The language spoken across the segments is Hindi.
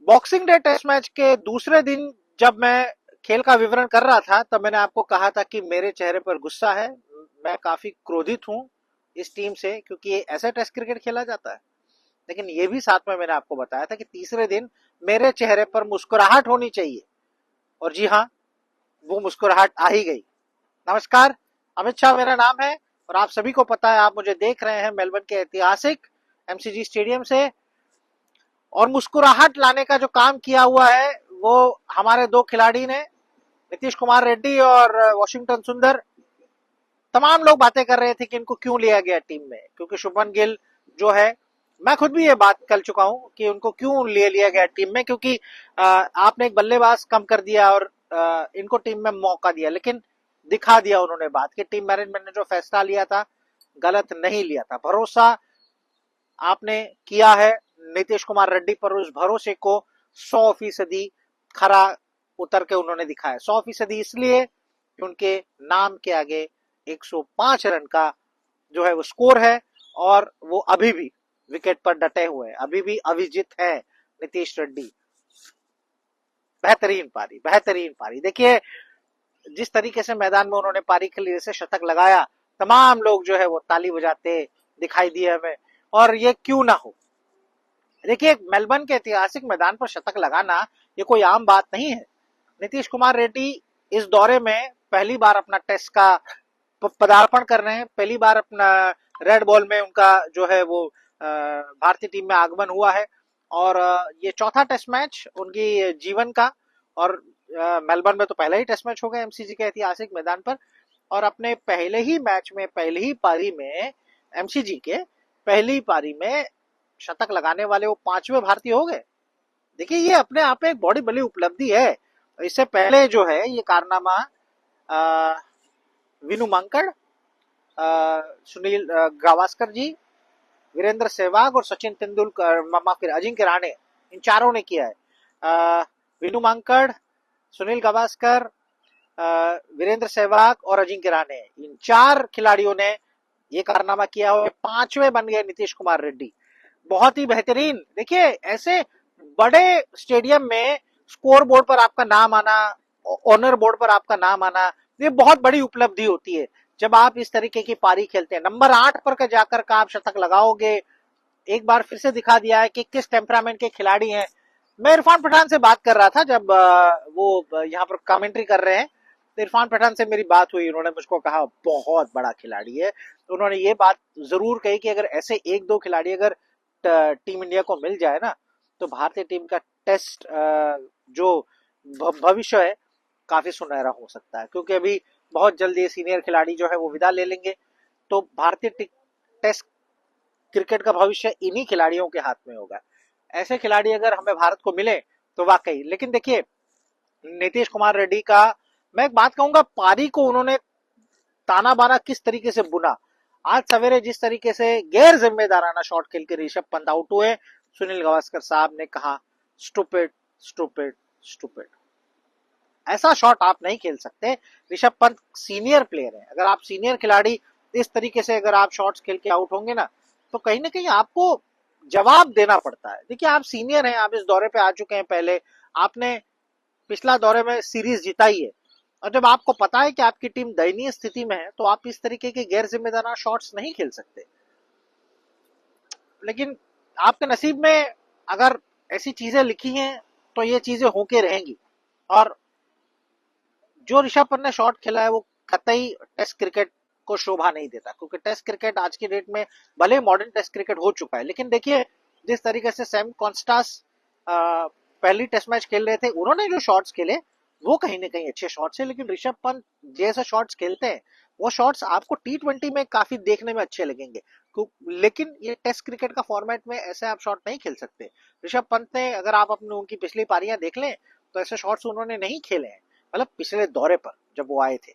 बॉक्सिंग डे टेस्ट मैच के दूसरे दिन जब मैं खेल का विवरण कर रहा था तब मैंने आपको कहा था कि मेरे चेहरे पर गुस्सा है, मैं काफी क्रोधित हूं इस टीम से, क्योंकि ऐसा टेस्ट क्रिकेट खेला जाता है। लेकिन ये भी साथ में मैंने आपको बताया था कि तीसरे दिन मेरे चेहरे पर मुस्कुराहट होनी चाहिए, और जी हाँ, वो मुस्कुराहट आ ही गई। नमस्कार, अमित शाह मेरा नाम है और आप सभी को पता है, आप मुझे देख रहे हैं मेलबर्न के ऐतिहासिक एमसीजी स्टेडियम से। और मुस्कुराहट लाने का जो काम किया हुआ है वो हमारे दो खिलाड़ी ने, नीतीश कुमार रेड्डी और वॉशिंगटन सुंदर। तमाम लोग बातें कर रहे थे कि इनको क्यों लिया गया टीम में, क्योंकि शुभमन गिल जो है, मैं खुद भी ये बात कर चुका हूं कि उनको क्यों ले लिया गया टीम में, क्योंकि आपने एक बल्लेबाज कम कर दिया और इनको टीम में मौका दिया। लेकिन दिखा दिया उन्होंने बात कि टीम मैनेजमेंट ने जो फैसला लिया था गलत नहीं लिया था। भरोसा आपने किया है नीतीश कुमार रेड्डी पर, उस भरोसे को 100% खरा उतर के उन्होंने दिखाया। 100% इसलिए कि उनके नाम के आगे 105 रन का जो है वो स्कोर है, और वो अभी भी विकेट पर डटे हुए हैं, अभी भी अविजित है नीतीश रेड्डी। बेहतरीन पारी, बेहतरीन पारी। देखिए जिस तरीके से मैदान में उन्होंने पारी खेली, जैसे शतक लगाया, तमाम लोग जो है वो ताली बजाते दिखाई दिए हमें। और ये क्यों ना हो, देखिए मेलबर्न के ऐतिहासिक मैदान पर शतक लगाना ये कोई आम बात नहीं है। नीतीश कुमार रेड्डी इस दौरे में पहली बार अपना टेस्ट का पदार्पण कर रहे हैं, पहली बार अपना रेड बॉल में उनका जो है वो भारतीय टीम में आगमन हुआ है। और ये चौथा टेस्ट मैच उनकी जीवन का, और मेलबर्न में तो पहला ही टेस्ट मैच होगा एमसीजी के ऐतिहासिक मैदान पर। और अपने पहले ही मैच में, पहली ही पारी में, एमसीजी के पहली पारी में शतक लगाने वाले वो 5वें भारतीय हो गए। देखिए ये अपने आप में एक बड़ी बड़ी उपलब्धि है। इससे पहले जो है ये कारनामा विनू मांकड़, सुनील गावस्कर जी, वीरेंद्र सहवाग और सचिन तेंदुलकर, फिर अजिंक्य रहाणे, इन चारों ने किया है। विनू मांकड़, सुनील गावस्कर, वीरेंद्र सहवाग और अजिंक्य रहाणे, इन 4 खिलाड़ियों ने ये कारनामा किया हुआ। 5वें बन गए नीतीश कुमार रेड्डी। बहुत ही बेहतरीन। देखिए ऐसे बड़े स्टेडियम में स्कोर बोर्ड पर आपका नाम आना, ऑनर बोर्ड पर आपका नाम आना, ये बहुत बड़ी उपलब्धि होती है जब आप इस तरीके की पारी खेलते हैं। नंबर 8 पर जाकर का आप शतक लगाओगे, एक बार फिर से दिखा दिया है कि किस टेम्परामेंट के खिलाड़ी हैं। मैं इरफान पठान से बात कर रहा था जब वो यहाँ पर कमेंट्री कर रहे हैं, तो इरफान पठान से मेरी बात हुई, उन्होंने मुझको कहा बहुत बड़ा खिलाड़ी है। उन्होंने ये बात जरूर कही कि अगर ऐसे 1-2 खिलाड़ी अगर टीम इंडिया को मिल जाए ना, तो भारतीय टीम का टेस्ट जो भविष्य है काफी सुनहरा हो सकता है, क्योंकि अभी बहुत जल्दी सीनियर खिलाड़ी जो है वो विदा ले लेंगे। तो भारतीय टेस्ट क्रिकेट का भविष्य इन्हीं खिलाड़ियों के हाथ में होगा। ऐसे खिलाड़ी अगर हमें भारत को मिले तो वाकई। लेकिन देखिए नीतीश कुमार रेड्डी का मैं एक बात कहूंगा, पारी को उन्होंने ताना बाना किस तरीके से बुना। आज सवेरे जिस तरीके से गैर जिम्मेदाराना शॉट खेल के ऋषभ पंत आउट हुए, सुनील गावस्कर साहब ने कहा स्टूपिड स्टूपिड स्टूपिड। ऐसा शॉट आप नहीं खेल सकते। ऋषभ पंत सीनियर प्लेयर है, अगर आप सीनियर खिलाड़ी इस तरीके से अगर आप शॉट्स खेल के आउट होंगे ना, तो कहीं ना कहीं आपको जवाब देना पड़ता है। देखिए आप सीनियर हैं, आप इस दौरे पे आ चुके हैं, पहले आपने पिछला दौरे में सीरीज जिताई है, और जब आपको पता है कि आपकी टीम दयनीय स्थिति में है, तो आप इस तरीके के गैर जिम्मेदाराना शॉट्स नहीं खेल सकते। लेकिन आपके नसीब में अगर ऐसी चीजें लिखी हैं तो ये चीजें होके रहेंगी। और जो ऋषभ पंत ने शॉट खेला है वो कतई टेस्ट क्रिकेट को शोभा नहीं देता, क्योंकि टेस्ट क्रिकेट आज की डेट में भले मॉडर्न टेस्ट क्रिकेट हो चुका है, लेकिन देखिए जिस तरीके से सैम कॉन्स्टास पहली टेस्ट मैच खेल रहे थे, उन्होंने जो शॉट्स खेले वो कहीं ना कहीं अच्छे शॉट्स है। लेकिन ऋषभ पंत जैसे शॉट्स खेलते हैं वो शॉट्स आपको T20 में काफी देखने में अच्छे लगेंगे, लेकिन ये टेस्ट क्रिकेट का फॉर्मेट में ऐसे आप शॉट नहीं खेल सकते। ऋषभ पंत ने, अगर आप अपनी उनकी पिछली पारियां देख लें, तो ऐसे शॉट्स उन्होंने नहीं खेले हैं, मतलब पिछले दौरे पर जब वो आए थे।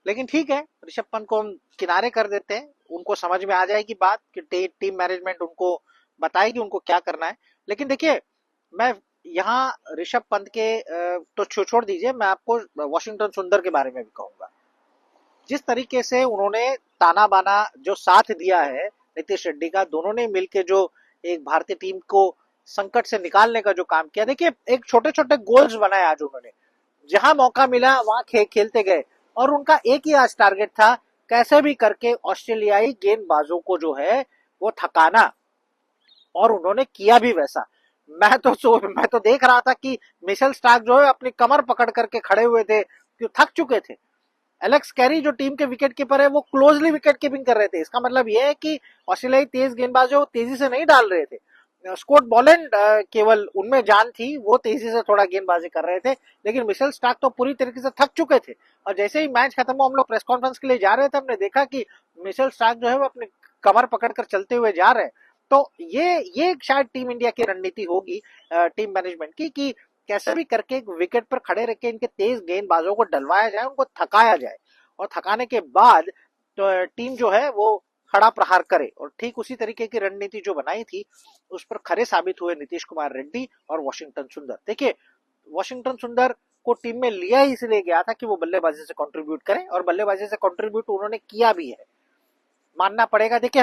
लेकिन ठीक है, ऋषभ पंत को हम किनारे कर देते हैं, उनको समझ में आ जाएगी बात कि टीम मैनेजमेंट उनको बताएगी उनको क्या करना है। लेकिन देखिए मैं यहाँ ऋषभ पंत के तो छोड़ दीजिए, मैं आपको वॉशिंगटन सुंदर के बारे में भी कहूंगा। जिस तरीके से उन्होंने ताना बाना जो साथ दिया है नीतीश रेड्डी का, दोनों ने मिलकर जो एक भारतीय टीम को संकट से निकालने का जो काम किया। देखिए एक छोटे छोटे गोल्स बनाए आज उन्होंने, जहां मौका मिला वहां खेलते गए, और उनका एक ही आज टारगेट था, कैसे भी करके ऑस्ट्रेलियाई गेंदबाजों को जो है वो थकाना, और उन्होंने किया भी वैसा। मैं तो देख रहा था कि मिशेल स्टार्क जो है अपनी कमर पकड़ करके खड़े हुए थे, क्यों थक चुके थे। एलेक्स कैरी जो टीम के विकेट कीपर है वो क्लोजली विकेट कीपिंग कर रहे थे। इसका मतलब यह है कि ऑस्ट्रेलियाई तेज गेंदबाज जो तेजी से नहीं डाल रहे थे। स्कॉट बॉलैंड केवल उनमें जान थी, वो तेजी से थोड़ा गेंदबाजी कर रहे थे, लेकिन मिशेल स्टार्क तो पूरी तरीके से थक चुके थे। और जैसे ही मैच खत्म हुआ, हम लोग प्रेस कॉन्फ्रेंस के लिए जा रहे थे, हमने देखा कि मिशेल स्टार्क जो है वो अपनी कमर पकड़कर चलते हुए जा रहे हैं। तो ये शायद टीम इंडिया की रणनीति होगी, टीम मैनेजमेंट की, कि कैसे भी करके विकेट पर खड़े रख के इनके तेज गेंदबाजों को डलवाया जाए, उनको थकाया जाए, और थकाने के बाद तो टीम जो है वो खड़ा प्रहार करे। और ठीक उसी तरीके की रणनीति जो बनाई थी उस पर खरे साबित हुए नीतीश कुमार रेड्डी और वॉशिंगटन सुंदर। देखिए वॉशिंगटन सुंदर को टीम में लिया ही इसलिए गया था कि वो बल्लेबाजी से कंट्रीब्यूट करें, और बल्लेबाजी से कंट्रीब्यूट उन्होंने किया भी है, मानना पड़ेगा। देखिए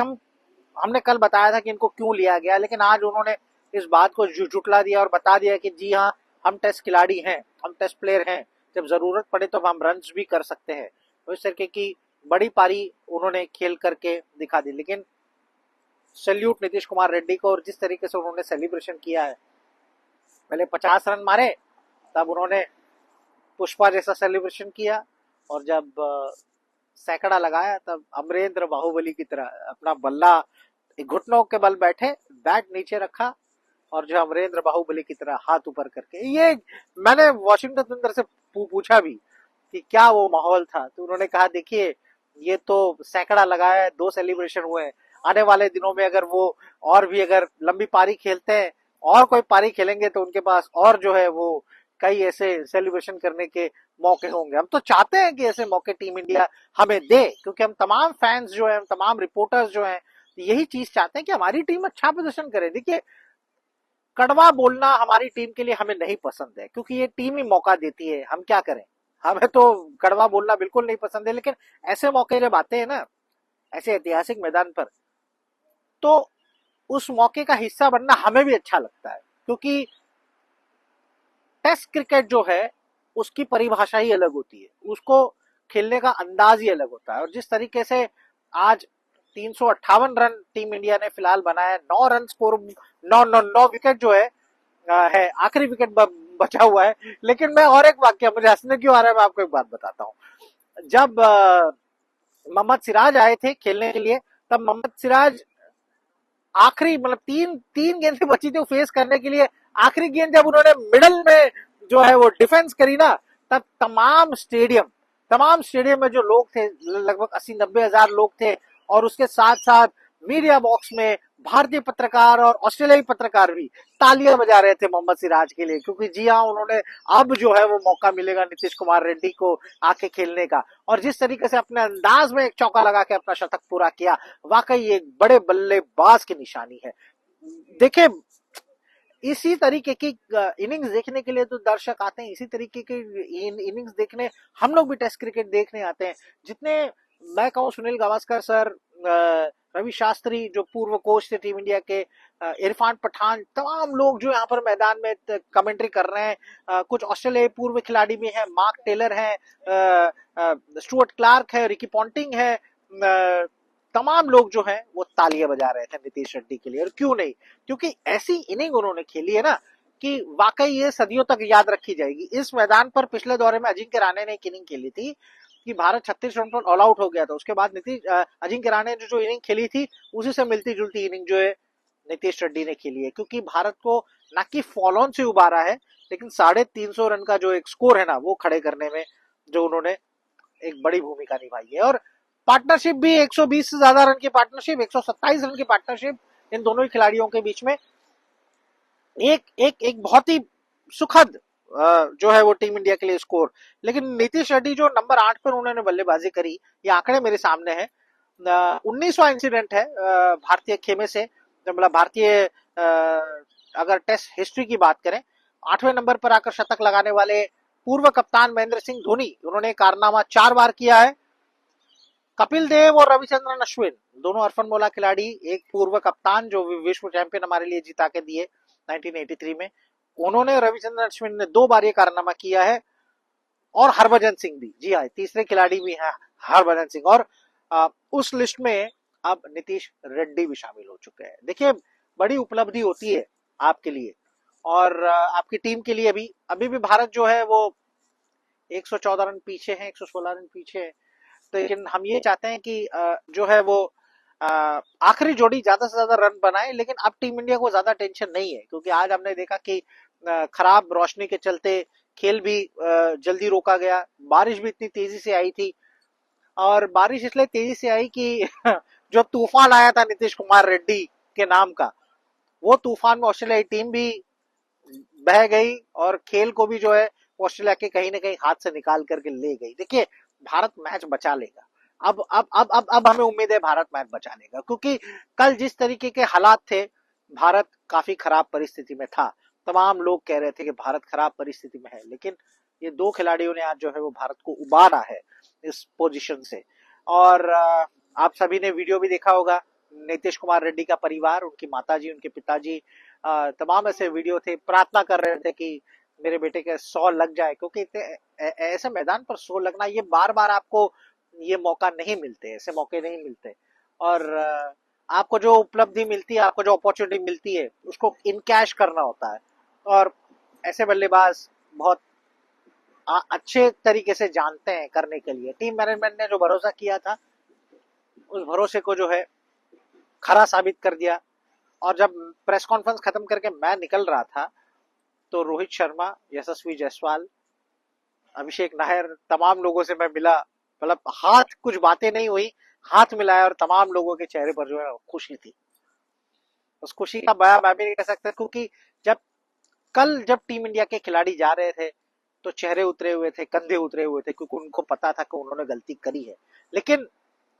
हमने कल बताया था कि इनको क्यों लिया गया, लेकिन आज उन्होंने इस बात को जुटला दिया और बता दिया कि जी हाँ, हम टेस्ट खिलाड़ी हैं, हम टेस्ट प्लेयर हैं, जब जरूरत पड़े तो हम रन भी कर सकते हैं। तो इस तरीके की बड़ी पारी उन्होंने खेल करके दिखा दी। लेकिन सैल्यूट नीतीश कुमार रेड्डी को, और जिस तरीके से उन्होंने सेलिब्रेशन किया है, पहले 50 रन मारे, तब उन्होंने पुष्पा जैसा सेलिब्रेशन किया, और जब सैकड़ा लगाया तब अमरेंद्र बाहुबली की तरह अपना बल्ला घुटनों के बल बैठे, बैट नीचे रखा, और जो अमरेंद्र बाहुबली की तरह हाथ ऊपर करके। ये मैंने वॉशिंगटन सुंदर से पूछा भी कि क्या वो माहौल था, तो उन्होंने कहा देखिए ये तो सैकड़ा लगाया है, 2 सेलिब्रेशन हुए हैं, आने वाले दिनों में अगर वो और भी अगर लंबी पारी खेलते हैं और कोई पारी खेलेंगे तो उनके पास और जो है वो कई ऐसे सेलिब्रेशन करने के मौके होंगे। हम तो चाहते हैं कि ऐसे मौके टीम इंडिया हमें दे, क्योंकि हम तमाम फैंस जो हैं, तमाम रिपोर्टर्स जो हैं, यही चीज चाहते हैं कि हमारी टीम अच्छा प्रदर्शन करे। देखिए कड़वा बोलना हमारी टीम के लिए हमें नहीं पसंद है, क्योंकि ये टीम ही मौका देती है, हम क्या करें। हमें तो कड़वा बोलना बिल्कुल नहीं पसंद है, लेकिन ऐसे मौके जब आते हैं ना, ऐसे ऐतिहासिक मैदान पर, तो उस मौके का हिस्सा बनना हमें भी अच्छा लगता है। क्योंकि टेस्ट क्रिकेट जो है उसकी परिभाषा ही अलग होती है, उसको खेलने का अंदाज ही अलग होता है। और जिस तरीके से आज 358 रन टीम इंडिया ने फिलहाल बनाया, 9 रन स्कोर, 9 विकेट जो है आखिरी विकेट बचा हुआ है। लेकिन मैं और एक वाक्य, मुझे हंसने क्यों आ रहा है, मैं आपको एक बात बताता हूँ। जब मोहम्मद सिराज आए थे खेलने के लिए, तब मोहम्मद सिराज आखिरी मतलब तीन तीन गेंदें बची थी फेस करने के लिए, आखिरी गेंद जब उन्होंने मिडल में जो है वो डिफेंस करी ना, तब तमाम स्टेडियम में जो लोग थे, लगभग 80-90 हजार लोग थे, और उसके साथ साथ मीडिया बॉक्स में भारतीय पत्रकार और ऑस्ट्रेलियाई पत्रकार भी तालियां बजा रहे थे मोहम्मद सिराज के लिए, क्योंकि जी हाँ, उन्होंने अब जो है वो मौका मिलेगा नीतीश कुमार रेड्डी को आके खेलने का। और जिस तरीके से अपने अंदाज में एक चौका लगा के अपना शतक पूरा किया, वाकई एक बड़े बल्लेबाज की निशानी है। देखिए इसी तरीके की इनिंग्स देखने के लिए तो दर्शक आते हैं, इसी तरीके की इनिंग्स देखने हम लोग भी टेस्ट क्रिकेट देखने आते हैं। जितने मैं कहूँ, सुनील गावस्कर सर, रवि शास्त्री जो पूर्व कोच थे टीम इंडिया के, इरफान पठान, तमाम लोग जो यहाँ पर मैदान में कमेंट्री कर रहे हैं। कुछ ऑस्ट्रेलियाई पूर्व खिलाड़ी भी हैं, मार्क टेलर है, स्टुअर्ट क्लार्क है, रिकी पॉन्टिंग है, तमाम लोग जो हैं वो तालियां बजा रहे थे नीतीश रेड्डी के लिए। और क्यों नहीं, क्योंकि ऐसी इनिंग उन्होंने खेली है ना कि वाकई ये सदियों तक याद रखी जाएगी। इस मैदान पर पिछले दौरे में अजिंक्य रहाणे ने एक इनिंग खेली थी कि भारत 36 रन पर ऑल आउट हो गया था। उसके बाद अजिंक्य रहाणे ने जो इनिंग खेली थी, उसी से मिलती जुलती इनिंग जो है नीतीश रेड्डी ने खेली है, क्योंकि भारत को न कि फॉल ऑन से उबारा है, लेकिन 350 रन का जो एक स्कोर है ना, वो खड़े करने में जो उन्होंने एक बड़ी भूमिका निभाई है। और पार्टनरशिप भी 120 से ज्यादा रन की पार्टनरशिप, 127 रन की पार्टनरशिप इन दोनों ही खिलाड़ियों के बीच में, एक बहुत ही सुखद जो है वो टीम इंडिया के लिए स्कोर। लेकिन नीतीश रेड्डी जो नंबर 8 पर उन्होंने बल्लेबाजी करी, ये आंकड़े मेरे सामने हैं। 19वां इंसिडेंट है भारतीय खेमे से, मतलब भारतीय अगर टेस्ट हिस्ट्री की बात करें, 8वें नंबर पर आकर शतक लगाने वाले पूर्व कप्तान महेंद्र सिंह धोनी, उन्होंने कारनामा 4 बार किया है। कपिल देव और रविचंद्रन अश्विन, दोनों अरफनमौला खिलाड़ी, एक पूर्व कप्तान जो विश्व चैंपियन हमारे लिए जिता के दिए 1983 में। उन्होंने, रविचंद्रन अश्विन ने 2 बार ये कारनामा किया है, और हरभजन सिंह भी, जी हाँ, तीसरे खिलाड़ी भी हैं हरभजन सिंह, और उस लिस्ट में अब नीतीश रेड्डी भी शामिल हो चुके हैं। देखिए, बड़ी उपलब्धि होती है आपके लिए और आपकी टीम के लिए भी। अभी भी भारत जो है वो 114 रन पीछे है, 116 रन पीछे है, तो लेकिन हम ये चाहते हैं कि जो है वो आखिरी जोड़ी ज्यादा से ज्यादा रन बनाए। लेकिन अब टीम इंडिया को ज्यादा टेंशन नहीं है, क्योंकि आज हमने देखा कि खराब रोशनी के चलते खेल भी जल्दी रोका गया, बारिश भी इतनी तेजी से आई थी, और बारिश इसलिए तेजी से आई कि जो तूफान आया था नीतीश कुमार रेड्डी के नाम का, वो तूफान में ऑस्ट्रेलियाई टीम भी बह गई और खेल को भी जो है ऑस्ट्रेलिया के कहीं ना कहीं हाथ से निकाल करके ले गई। देखिए, भारत मैच बचा लेगा। अब हमें उम्मीद है भारत मैच बचा लेगा, क्योंकि कल जिस तरीके के हालात थे, भारत काफी खराब परिस्थिति में था। तमाम लोग कह रहे थे कि भारत खराब परिस्थिति में है, लेकिन ये 2 खिलाड़ियों ने आज जो है वो भारत को उबारा है इस पोजीशन से। और आप सभी ने वीडियो भी देखा होगा, नीतीश कुमार रेड्डी का परिवार, उनकी माताजी, उनके पिताजी, तमाम ऐसे वीडियो थे, प्रार्थना कर रहे थे कि मेरे बेटे के 100 लग जाए, क्योंकि ऐसे मैदान पर 100 लगना, ये बार बार आपको ये मौका नहीं मिलते, ऐसे मौके नहीं मिलते। और आपको जो उपलब्धि मिलती है, आपको जो अपॉर्चुनिटी मिलती है, उसको इनकैश करना होता है, और ऐसे बल्लेबाज बहुत अच्छे तरीके से जानते हैं करने के लिए। टीम मैनेजमेंट ने जो भरोसा किया था, उस भरोसे को जो है खरा साबित कर दिया। और जब प्रेस कॉन्फ्रेंस खत्म करके मैं निकल रहा था, तो रोहित शर्मा, यशस्वी जायसवाल, अभिषेक नायर, तमाम लोगों से मैं मिला, मतलब हाथ, कुछ बातें नहीं हुई, हाथ मिलाया, और तमाम लोगों के चेहरे पर जो है खुशी थी। उस खुशी का बयान मैं भी नहीं कर सकता, क्योंकि जब टीम इंडिया के खिलाड़ी जा रहे थे तो चेहरे उतरे हुए थे, कंधे उतरे हुए थे, क्योंकि उनको पता था कि उन्होंने गलती करी है। लेकिन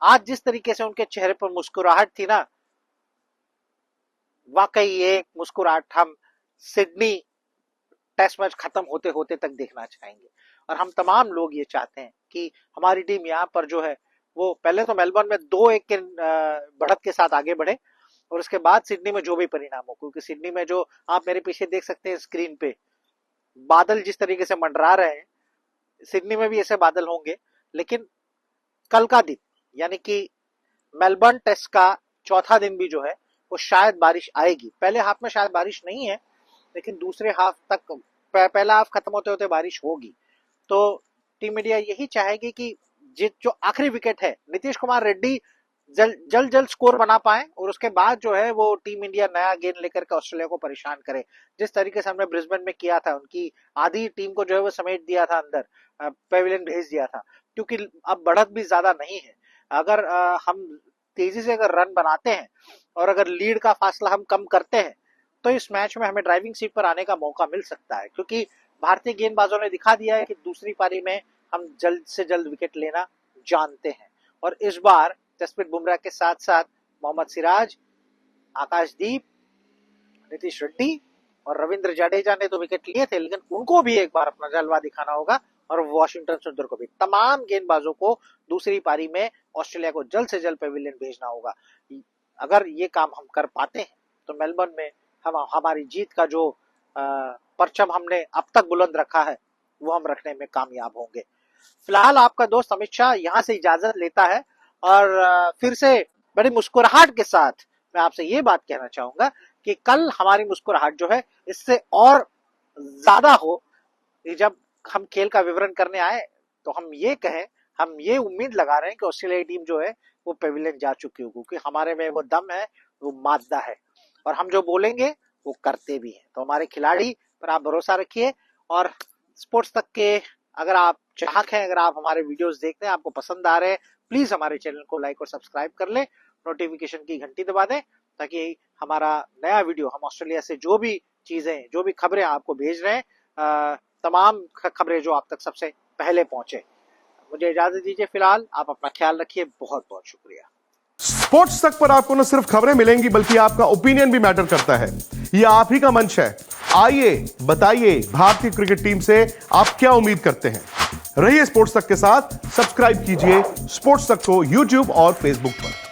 आज जिस तरीके से उनके चेहरे पर मुस्कुराहट थी ना, वाकई एक मुस्कुराहट हम सिडनी टेस्ट मैच खत्म होते होते तक देखना चाहेंगे। और हम तमाम लोग ये चाहते हैं कि हमारी टीम यहाँ पर जो है वो पहले तो मेलबर्न में 2-1 के बढ़त के साथ आगे बढ़े, और उसके बाद सिडनी में जो भी परिणाम हो, क्योंकि सिडनी में जो आप मेरे पीछे देख सकते हैं स्क्रीन पे, बादल जिस तरीके से मंडरा रहे हैं, सिडनी में भी ऐसे बादल होंगे। लेकिन कल का दिन, यानी कि मेलबर्न टेस्ट का चौथा दिन भी जो है वो शायद बारिश आएगी। पहले हाफ में शायद बारिश नहीं है, लेकिन दूसरे हाफ तक, पहला हाफ खत्म होते होते बारिश होगी। तो टीम इंडिया यही चाहेगी कि जो आखिरी विकेट है, नीतीश कुमार रेड्डी जल्द स्कोर बना पाए, और उसके बाद जो है वो टीम इंडिया नया गेंद लेकर के ऑस्ट्रेलिया को परेशान करे। जिस तरीके से हमने ब्रिस्बेन में किया था, उनकी आधी टीम को जो है वो समेट दिया था, अंदर पेविलियन भेज दिया था, क्योंकि अब बढ़त भी ज्यादा नहीं है। अगर हम तेजी से अगर रन बनाते हैं और अगर लीड का फासला हम कम करते हैं, तो इस मैच में हमें ड्राइविंग सीट पर आने का मौका मिल सकता है, क्योंकि भारतीय गेंदबाजों ने दिखा दिया है कि दूसरी पारी में हम जल्द से जल्द विकेट लेना जानते हैं। और इस बार जसप्रीत बुमराह के साथ साथ मोहम्मद सिराज, आकाशदीप, नीतीश रेड्डी और रविंद्र जडेजा ने तो विकेट लिए थे, लेकिन उनको भी एक बार अपना जलवा दिखाना होगा, और वॉशिंगटन सुंदर को भी। तमाम गेंदबाजों को दूसरी पारी में ऑस्ट्रेलिया को जल्द से जल्द पेविलियन भेजना होगा। अगर ये काम हम कर पाते हैं, तो मेलबर्न में हमारी जीत का जो परचम हमने अब तक बुलंद रखा है, वो हम रखने में कामयाब होंगे। फिलहाल आपका दोस्त अमित शाह यहाँ से इजाजत लेता है, और फिर से बड़ी मुस्कुराहट के साथ मैं आपसे ये बात कहना चाहूंगा कि कल हमारी मुस्कुराहट जो है इससे और ज्यादा हो। जब हम खेल का विवरण करने आए, तो हम ये कहें, हम ये उम्मीद लगा रहे हैं कि ऑस्ट्रेलियाई टीम जो है वो पेविलियन जा चुकी हो, क्योंकि हमारे में वो दम है, वो मादा है, और हम जो बोलेंगे वो करते भी हैं। तो हमारे खिलाड़ी पर आप भरोसा रखिए, और स्पोर्ट्स तक के अगर आप चाहक हैं, अगर आप हमारे वीडियोस देखते हैं, आपको पसंद आ रहे हैं, प्लीज हमारे चैनल को लाइक और सब्सक्राइब कर लें, नोटिफिकेशन की घंटी दबा दें, ताकि हमारा नया वीडियो, हम ऑस्ट्रेलिया से जो भी चीजें, जो भी खबरें आपको भेज रहे हैं, तमाम खबरें जो आप तक सबसे पहले पहुंचे। मुझे इजाजत दीजिए, फिलहाल आप अपना ख्याल रखिए। बहुत बहुत शुक्रिया। स्पोर्ट्स तक पर आपको न सिर्फ खबरें मिलेंगी, बल्कि आपका ओपिनियन भी मैटर करता है। ये आप ही का मंच है। आइए बताइए, भारतीय क्रिकेट टीम से आप क्या उम्मीद करते हैं। रहिए स्पोर्ट्स तक के साथ, सब्सक्राइब कीजिए स्पोर्ट्स तक को यूट्यूब और फेसबुक पर।